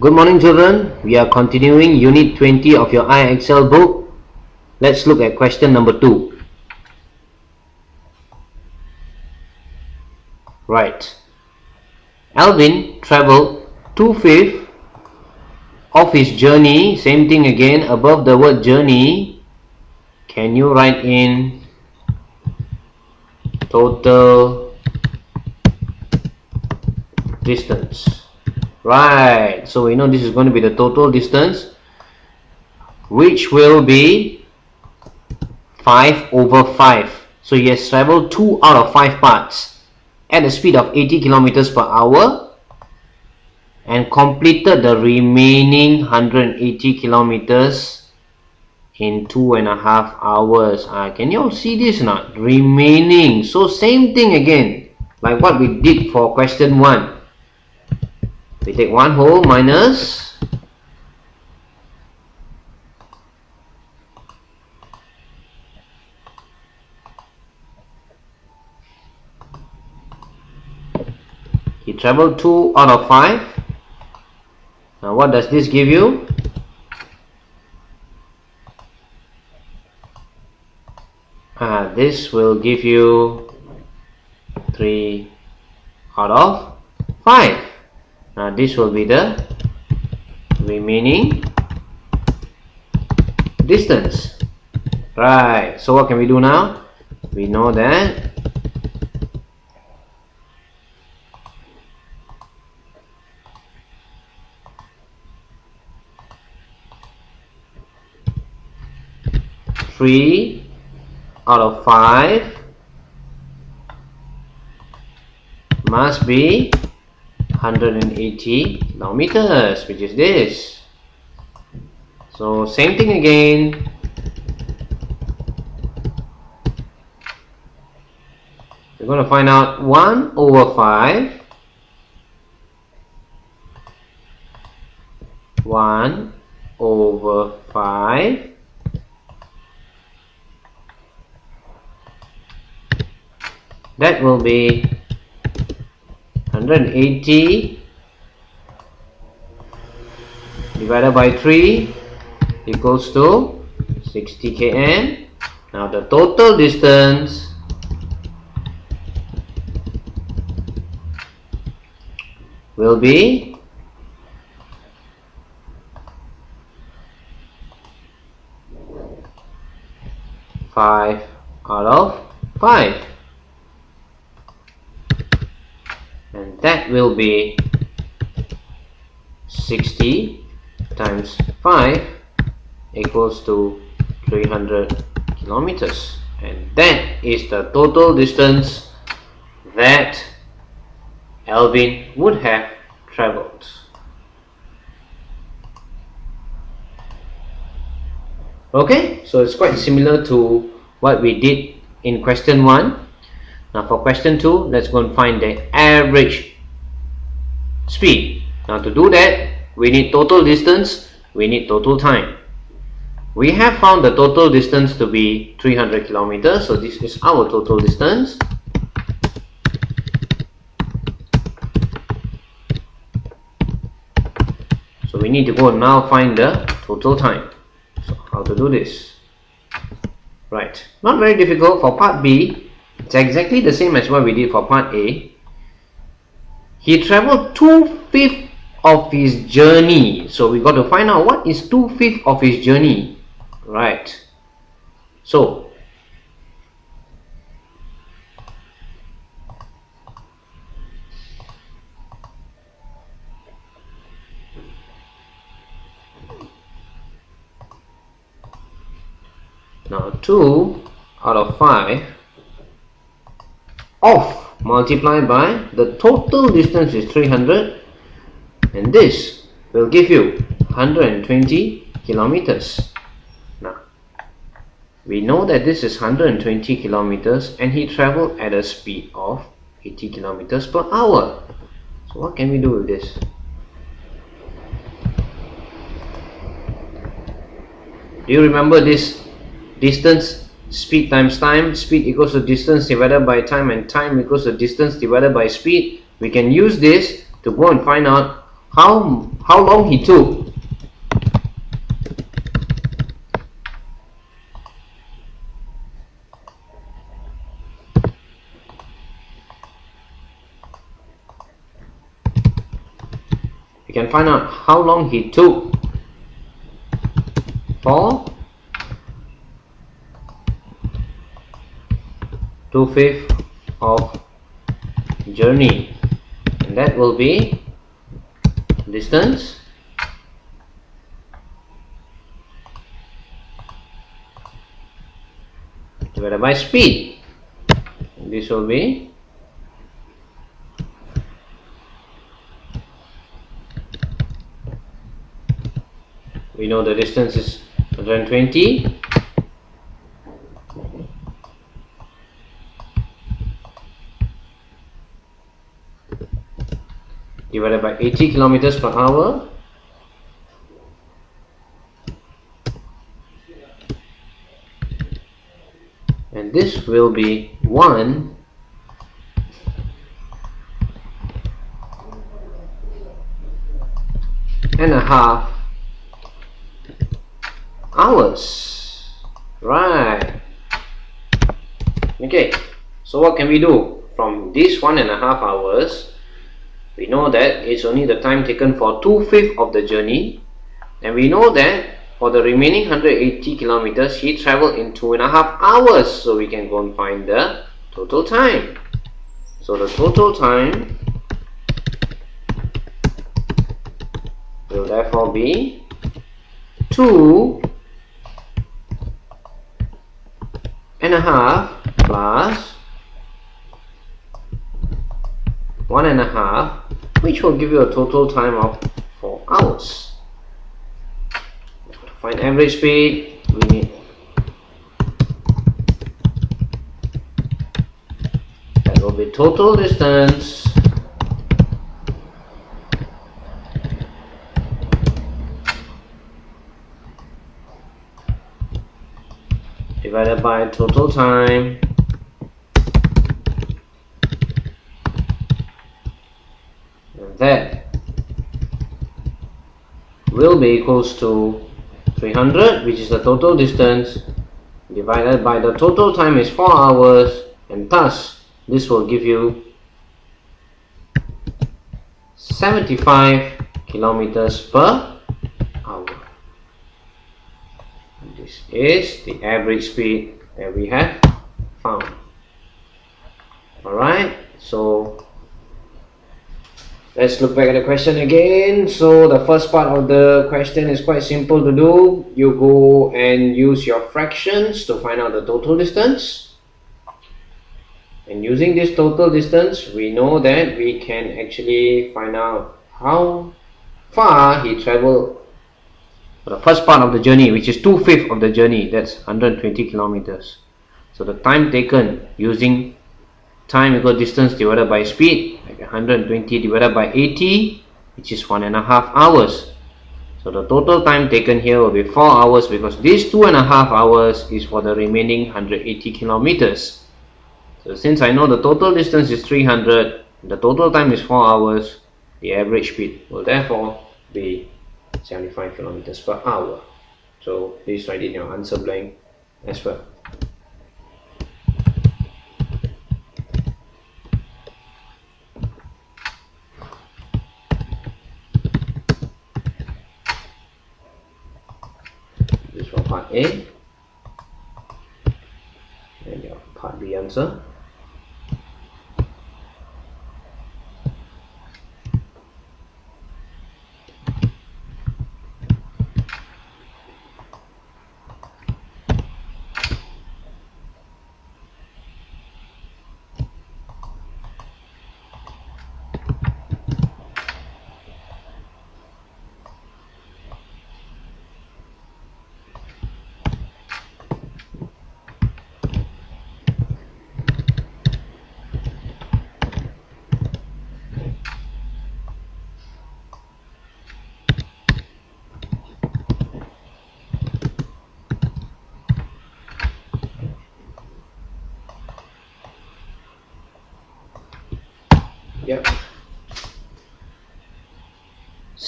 Good morning, children. We are continuing Unit 20 of your IXL book. Let's look at question number 2. Right. Alvin traveled 2/5 of his journey. Same thing again. Above the word journey, can you write in total distance? Right, so we know this is going to be the total distance, which will be 5/5. So he has traveled 2 out of 5 parts at a speed of 80 kilometers per hour and completed the remaining 180 kilometers in 2.5 hours. Can you all see this or not? Remaining. So same thing again, like what we did for question 1. We take 1 whole minus he traveled 2 out of 5. Now what does this give you? This will give you 3 out of 5. Now this will be the remaining distance. Right, so what can we do now? We know that three out of 5 must be 180 kilometers, which is this. So same thing again. We're going to find out 1/5. 1/5 that will be 180 divided by 3 equals to 60 km. Now the total distance will be 5 out of 5. And that will be 60 times 5 equals to 300 kilometers. And that is the total distance that Alvin would have traveled. Okay, so it's quite similar to what we did in question 1. Now for question 2, let's go and find the average speed. Now to do that, we need total distance, we need total time. We have found the total distance to be 300 kilometers, so this is our total distance. So we need to go and now find the total time. So how to do this? Right, not very difficult. For part B, it's exactly the same as what we did for part A. He traveled 2/5 of his journey. So we got to find out what is 2/5 of his journey. Right. So now 2 out of 5 multiplied by the total distance is 300, and this will give you 120 kilometers. Now we know that this is 120 kilometers and he traveled at a speed of 80 kilometers per hour. So what can we do with this? Do you remember this distance? Speed times time, speed equals to distance divided by time, and time equals to distance divided by speed. We can use this to go and find out how long he took. We can find out how long he took for 2/5 of journey, and that will be distance divided by speed. And this will be we know the distance is 120 divided by 80 kilometers per hour, and this will be 1 and a half hours. Right. Okay, so what can we do from this 1.5 hours? We know that it's only the time taken for 2/5 of the journey, and we know that for the remaining 180 kilometers he traveled in 2.5 hours, so we can go and find the total time. So the total time will therefore be 2.5 plus 1.5, which will give you a total time of 4 hours. To find average speed, we need that will be total distance divided by total time that will be equals to 300, which is the total distance, divided by the total time is 4 hours, and thus this will give you 75 kilometers per hour. And this is the average speed that we have found. Alright, so let's look back at the question again. So the first part of the question is quite simple to do. You go and use your fractions to find out the total distance. And using this total distance, we know that we can actually find out how far he traveled for the first part of the journey, which is 2/5 of the journey, that's 120 kilometers. So the time taken using time equal distance divided by speed, like 120 divided by 80, which is 1.5 hours. So the total time taken here will be 4 hours, because this 2.5 hours is for the remaining 180 kilometers. So since I know the total distance is 300, the total time is 4 hours, the average speed will therefore be 75 kilometers per hour. So please write in your answer blank as well. Part A and your part B answer.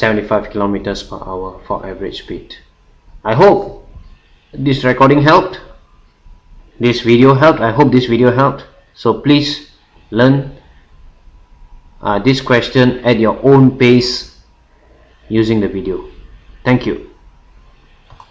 75 kilometers per hour for average speed. I hope this recording helped. This video helped. I hope this video helped. So please learn this question at your own pace using the video. Thank you.